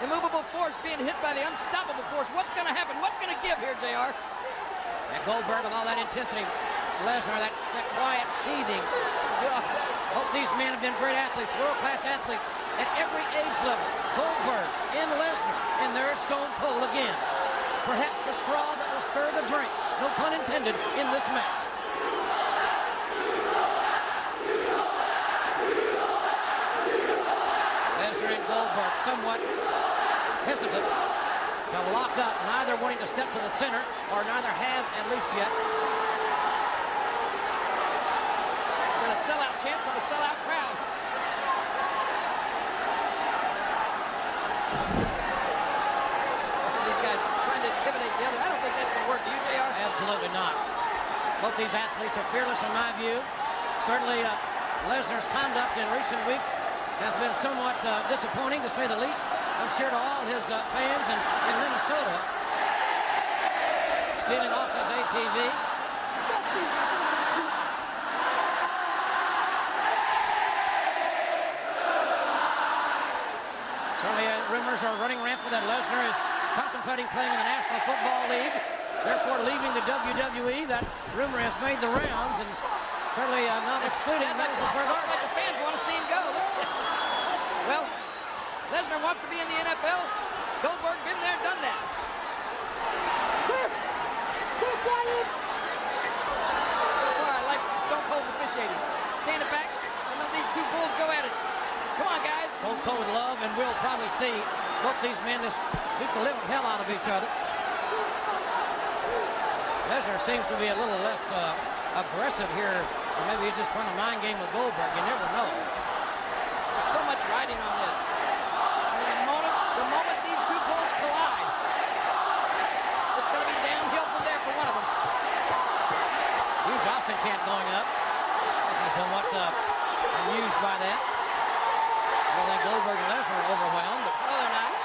immovable force being hit by the unstoppable force. What's going to happen? What's going to give here, JR? And Goldberg with all that intensity. Lesnar, that quiet seething. Both these men have been great athletes, world-class athletes at every age level. Goldberg and Lesnar, and there's Stone Cold again. Perhaps the straw that will stir the drink, no pun intended, in this match. Lesnar and Goldberg somewhat hesitant to lock up, neither wanting to step to the center, or neither have at least yet. And a sellout chant from a sellout crowd. Both of these guys trying to intimidate the other. I don't think that's going to work. Do you, JR? Absolutely not. Both these athletes are fearless in my view. Certainly Lesnar's conduct in recent weeks has been somewhat disappointing, to say the least. I'm sure to all his fans in Minnesota. Stealing Austin's ATV. Certainly rumors are running rampant that Lesnar is contemplating playing in the National Football League, therefore leaving the WWE. That rumor has made the rounds, and certainly not excluding Madison Square Garden. Like the fans want to see him go. Well, Lesnar wants to be in the NFL. Goldberg been there, done that. So far, I like Stone Cold's officiating. Standing back and let these two bulls go at it. Come on, guys. Stone Cold would love, and we'll probably see both these men just beat the living hell out of each other. Lesnar seems to be a little less aggressive here, or maybe he's just playing a mind game with Goldberg. You never know. There's so much riding on this. I mean, the moment these two bulls collide, it's going to be downhill from there for one of them. Huge Austin chant going up. This is somewhat amused by that. I don't think Goldberg and Lesnar are overwhelmed. But no, they're not.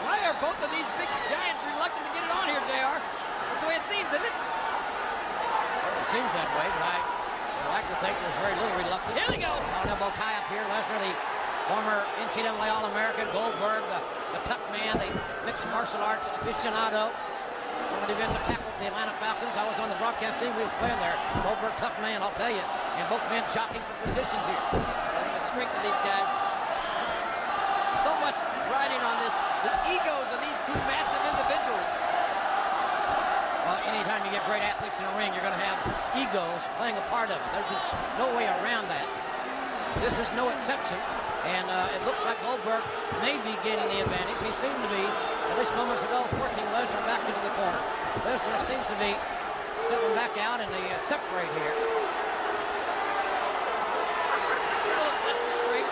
Why are both of these big giants reluctant to get it on here, JR? That's the way it seems, isn't it? Well, it seems that way, but I like to think there's very little reluctance. Here we go. Collar elbow tie up here. Lesnar, the former NCAA All-American. Goldberg, the tough man, the mixed martial arts aficionado. One of the events tackled the Atlanta Falcons. I was on the broadcast team. We was playing there. Goldberg, tough man, I'll tell you. And both men jockeying for positions here. The strength of these guys. So much riding on this. The egos of these two massive individuals. Well, anytime you get great athletes in a ring, you're going to have egos playing a part of it. There's just no way around that. This is no exception. And it looks like Goldberg may be gaining the advantage. He seemed to be, at least moments ago, forcing Lesnar back into the corner. Lesnar seems to be stepping back out, and they separate here. A little test of strength.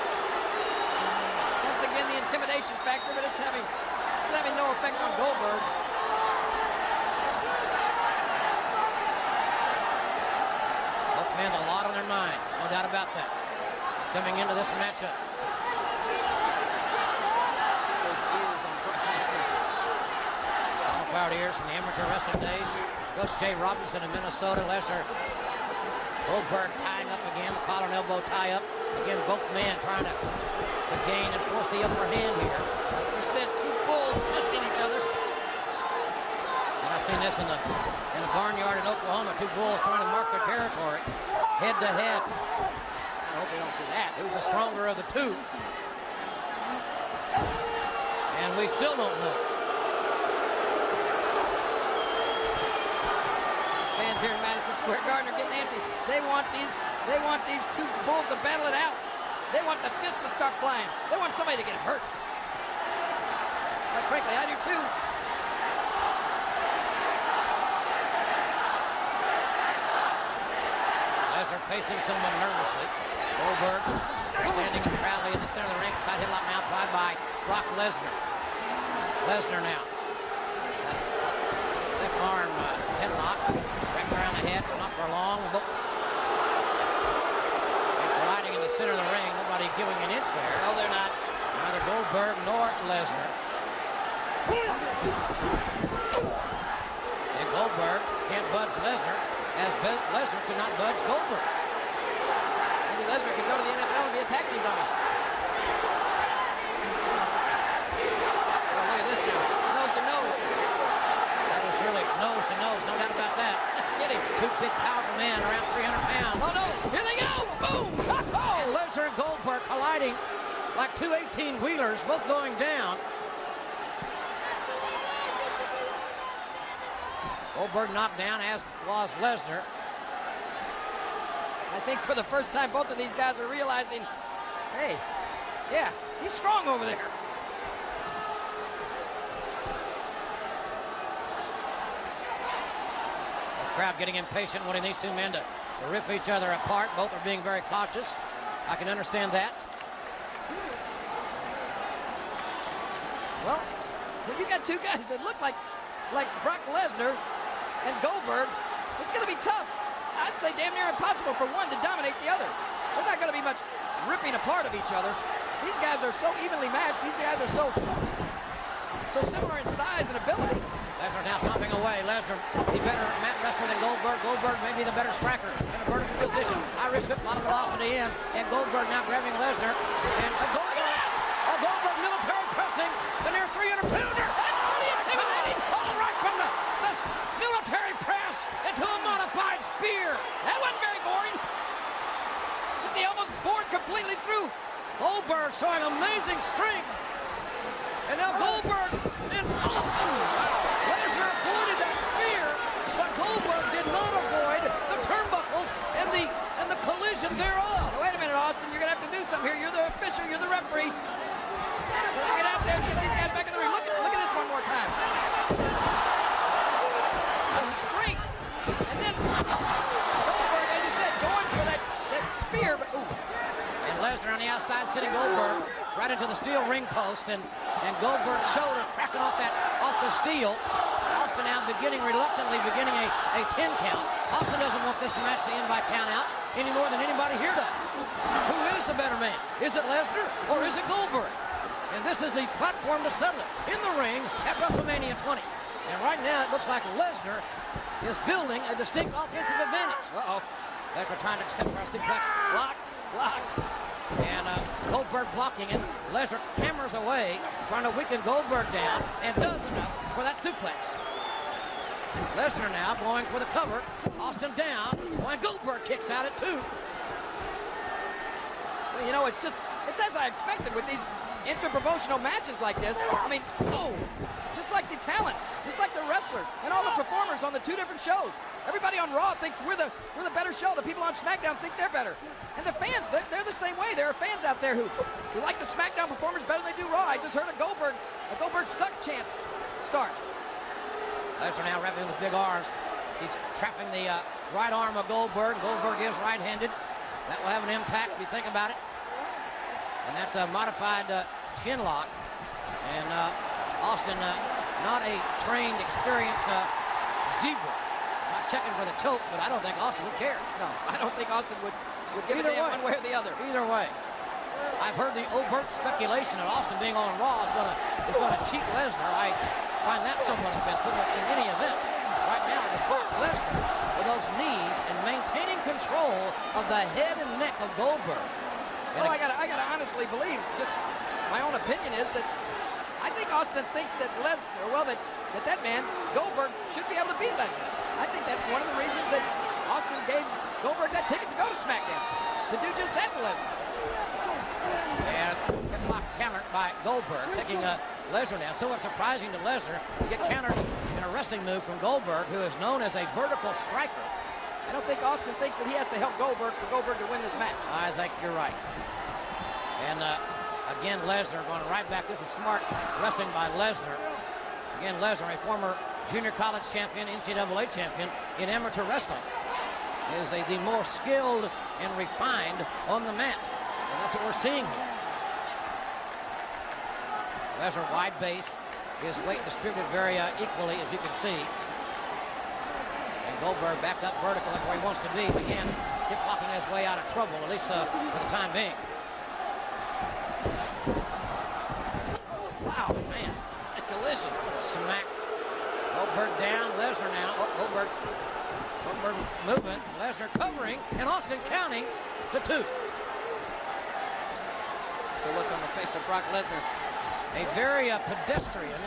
Once again, the intimidation factor, but it's having no effect on Goldberg. Both men, a lot on their minds, no doubt about that. Coming into this matchup. Those ears on broadcasting. Proud ears from the amateur wrestling days. Coach Jay Robinson in Minnesota. Lesnar, Goldberg tying up again, the collar and elbow tie up. Again, both men trying to gain and force the upper hand here. Like you said, two bulls testing each other. And I've seen this in the barnyard in Oklahoma. Two bulls trying to mark their territory, head to head. I hope they don't see that. Who's the stronger of the two? And we still don't know. Fans here in Madison Square Garden are getting antsy. They want these two bulls to battle it out. They want the fists to start flying. They want somebody to get hurt. Quite frankly, I do too. Lesnar pacing someone nervously. Goldberg standing proudly in the center of the ring. Side headlock now applied by Brock Lesnar. Lesnar now. Left arm headlock. Wrapped around the head. Not for long. And colliding in the center of the ring. Nobody giving an inch there. No, they're not. Neither Goldberg nor Lesnar. And Goldberg can't budge Lesnar, as Lesnar could not budge Goldberg. Maybe Lesnar could go to the NFL and be a tackling dummy. Oh, look at this now. Nose to nose. That was really nose to nose, no doubt about that. Get him. Two big, powerful men, around 300 pounds. Oh, no. Here they go. Boom. And Lesnar and Goldberg colliding like two 18-wheelers, both going down. Goldberg knocked down, as was Lesnar. I think for the first time, both of these guys are realizing, hey, yeah, he's strong over there. This crowd getting impatient, wanting these two men to rip each other apart. Both are being very cautious. I can understand that. Well, when you got two guys that look like Brock Lesnar and Goldberg, it's going to be tough. I'd say damn near impossible for one to dominate the other. There's not going to be much ripping apart of each other. These guys are so evenly matched. These guys are so similar in size and ability. Lesnar now stomping away. Lesnar, the better mat wrestler than Goldberg. Goldberg may be the better striker in a vertical position. High risk hook, a lot of velocity in. And Goldberg now grabbing Lesnar. And Goldberg military pressing the near 300-pounder. That's pretty intimidating. All right from the military press into a modified spear. That wasn't very boring. They almost bored completely through. Goldberg showing amazing strength. And now Goldberg and Lesnar avoided that spear, but Goldberg did not avoid the turnbuckles and the collision thereof. Now, wait a minute, Austin. You're going to have to do something here. You're the official. You're the referee. Get out there and get these guys back in the ring. Look at this one more time. The strength. And then Goldberg, as you said, going for that spear. But, ooh. And Lesnar on the outside, sitting Goldberg right into the steel ring post, and Goldberg's shoulder cracking off the steel. Austin now reluctantly beginning a 10 count. Austin doesn't want this match to end by count out any more than anybody here does. Who is the better man? Is it Lesnar or is it Goldberg? And this is the platform to settle it in the ring at WrestleMania 20. And right now it looks like Lesnar is building a distinct offensive advantage. Uh-oh. Lesnar trying to accept our suplex. Blocked. And Goldberg blocking it. Lesnar hammers away, trying to weaken Goldberg down, and does enough for that suplex. Lesnar now going for the cover. Austin down, and Goldberg kicks out at 2. Well, you know, it's as I expected with these interpromotional matches like this. I mean, just like the talent, just like the wrestlers, and all the performers on the two different shows. Everybody on Raw thinks we're the better show. The people on SmackDown think they're better. And the fans, they're the same way. There are fans out there who like the SmackDown performers better than they do Raw. I just heard a Goldberg suck chance start. Lesnar now wrapping with big arms. He's trapping the right arm of Goldberg. Goldberg is right-handed. That will have an impact if you think about it. And that modified chin lock. And Austin, not a trained, experienced zebra. Not checking for the choke, but I don't think Austin would care. No, I don't think Austin would give a damn one way or the other. Either way. I've heard the overt speculation that Austin being on Raw is going to cheat Lesnar. I find that somewhat offensive in any event. Right now, it's Brock Lesnar with those knees and maintaining control of the head and neck of Goldberg. Well, I gotta honestly believe, just my own opinion is that I think Austin thinks that that man, Goldberg, should be able to beat Lesnar. I think that's one of the reasons that Austin gave Goldberg that ticket to go to SmackDown, to do just that to Lesnar. And hip lock countered by Goldberg, taking Lesnar down. Somewhat surprising to Lesnar to get countered in a wrestling move from Goldberg, who is known as a vertical striker. I don't think Austin thinks that he has to help Goldberg for Goldberg to win this match. I think you're right. And again, Lesnar going right back. This is smart wrestling by Lesnar. Again, Lesnar, a former junior college champion, NCAA champion in amateur wrestling, is the more skilled and refined on the mat. And that's what we're seeing here. Lesnar wide base, his weight distributed very equally, as you can see. And Goldberg backed up vertical. That's where he wants to be. Again, hip locking his way out of trouble, at least for the time being. Wow, man. A collision. Smack. Goldberg down. Lesnar now. Oh, Goldberg movement. Lesnar covering. And Austin counting to 2. the look on the face of Brock Lesnar. A very pedestrian,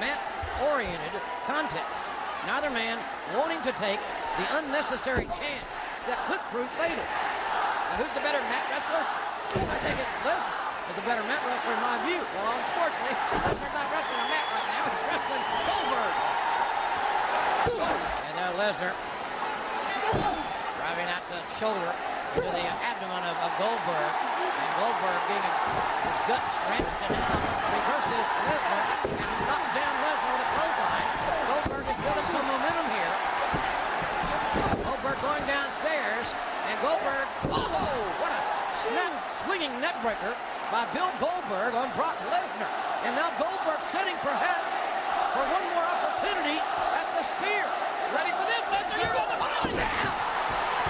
mat-oriented contest. Neither man wanting to take the unnecessary chance that could prove fatal. Now, who's the better mat wrestler? I think it's Lesnar is the better mat wrestler in my view. Well, unfortunately, Lesnar's not wrestling a mat right now. He's wrestling Goldberg. And now Lesnar driving out the shoulder into the abdomen of Goldberg. And Goldberg being his gut wrenched and now reverses Lesnar and knocks down Lesnar with a clothesline. Goldberg is building some momentum here. Goldberg going downstairs, and Goldberg, oh, what a snap swinging neck breaker by Bill Goldberg on Brock Lesnar. And now Goldberg setting perhaps for one more opportunity at the spear. Ready for this, Lesnar? You're on the Oh, down!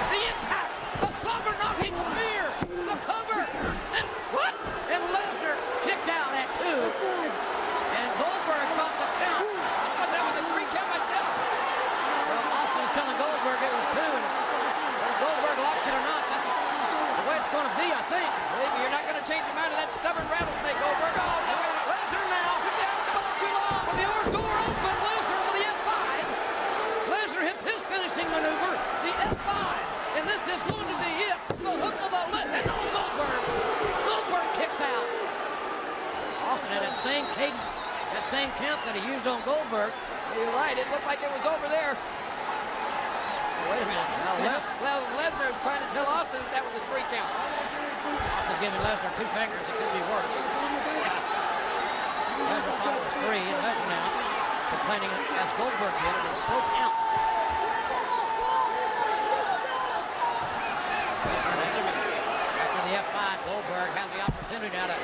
The impact, the slobber knocking spear, the cover, and what? And Lesnar kicked out at 2. And Goldberg got the count. I thought that was a 3 count myself. Well, Austin is telling Goldberg it was 2. And whether Goldberg likes it or not, that's the way it's going to be, I think. Believe me, you're not going to change your mind of that stubborn rattlesnake, Goldberg. Oh, no. Lesnar now. You're down the ball too long. With the door open, Lesnar with the F5. Lesnar hits his finishing maneuver, the F5. And this is going to be it. The hook of the left. And oh, Goldberg. Goldberg kicks out. Austin had that same cadence, that same count that he used on Goldberg. You're right. It looked like it was over there. Wait a minute. Now Lesnar is trying to tell Austin that that was a 3 count. Austin's giving Lesnar 2 fingers. It could be worse. Lesnar thought it was 3, and Lesnar now complaining as Goldberg did of a slow count. After the F5, Goldberg has the opportunity now to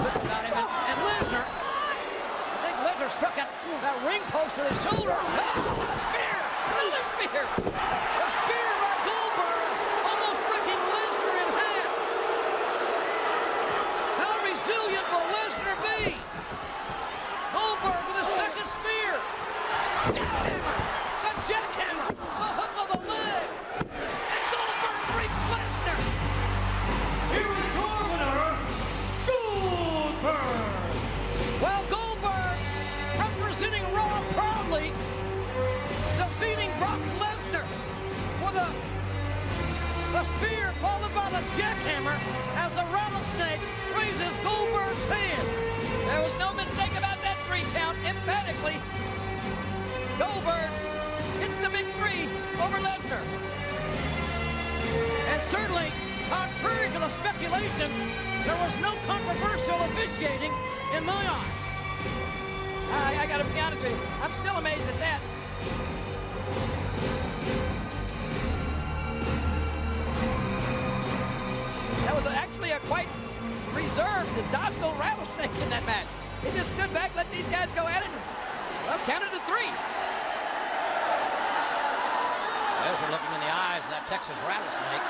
switch about him. And Lesnar, I think Lesnar struck that ring post to the shoulder. Oh, a spear! Another spear! A spear by Goldberg, almost breaking Lesnar in half. How resilient will Lesnar be? Goldberg with a second spear. Jackhammer! The jackhammer! The hook of the leg! And Goldberg breaks Lesnar! Here is your winner, Goldberg! Well, Goldberg representing Raw proudly, defeating Brock Lesnar with a spear followed by the jackhammer as the rattlesnake raises Goldberg's hand. There was no mistake about that 3 count. Emphatically, Goldberg hits the big 3 over Lesnar. And certainly, contrary to the speculation, there was no controversial officiating in my eyes. I got to be honest with you. I'm still amazed at that. That was actually a quite reserved, docile rattlesnake in that match. He just stood back, let these guys go at it, and well, counted to 3. Lesnar looking in the eyes of that Texas rattlesnake.